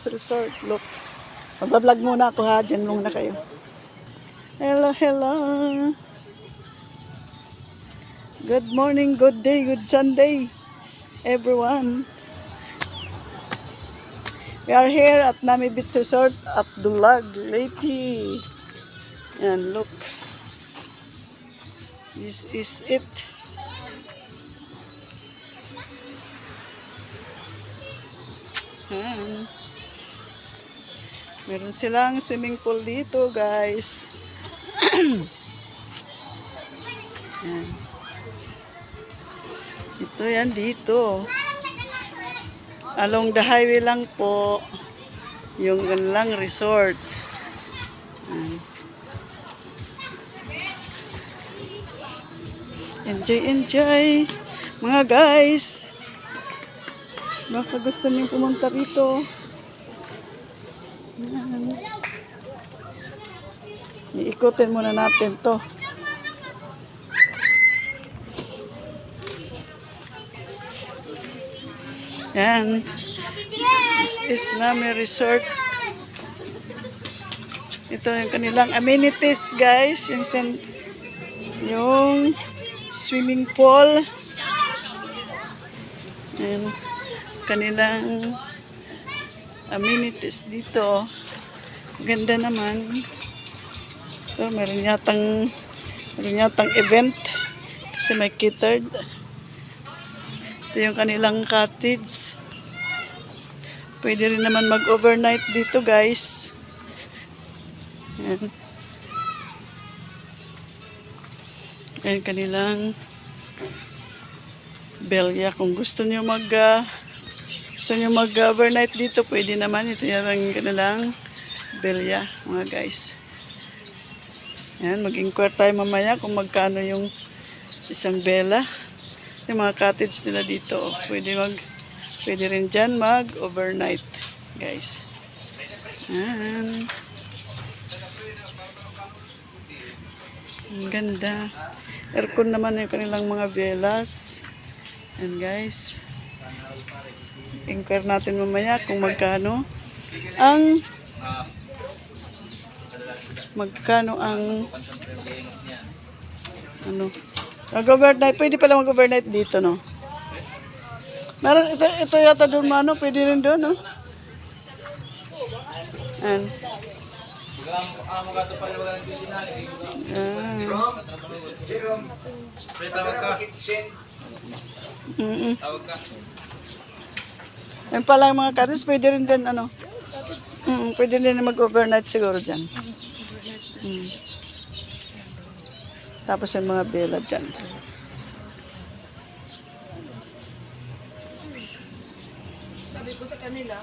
Beach Resort. Look. Magbablog muna ako ha. Diyan muna kayo. Hello, hello. Good morning, good day, good Sunday, everyone. We are here at Nami Beach Resort at Dulag, Leyte. And look. This is it. Ayan. Meron silang swimming pool dito, guys. Ayan. Ito yan dito. Along the highway lang po yung kanilang resort. Ayan. Enjoy, enjoy mga guys. Baka gusto niyong pumunta rito. Ayan. Iikutin muna natin to. Ayan. This is Nami Resort. Ito yung kanilang amenities, guys. Yung swimming pool. Ayan. Kanilang amenities dito. Ganda naman. Ito, meron yatang event kasi may catered. Ito yung kanilang cottage. Pwede rin naman mag-overnight dito, guys. Ayan. Ayan kanilang belya. Kung gusto niyo mag-overnight dito, pwede naman. Ito yung kanilang belya, mga guys. Ayan, mag-inquire tayo mamaya kung magkano yung isang bela. Yung mga cottage nila dito. Pwede rin dyan mag-overnight, guys. Ayan. Ang ganda. Aircon naman yung kanilang mga velas. Ayan, guys. Inquire natin mamaya kung magkano ang mag-overnight. Pwede pala mag-overnight dito, no? Meron ito yata doon, pwede rin doon, no? Ayan. Ayan pala mga cottage, pwede rin din, pwede rin mag-overnight siguro dyan. Tapos yung mga bela dyan. Sabi ko sa kanila,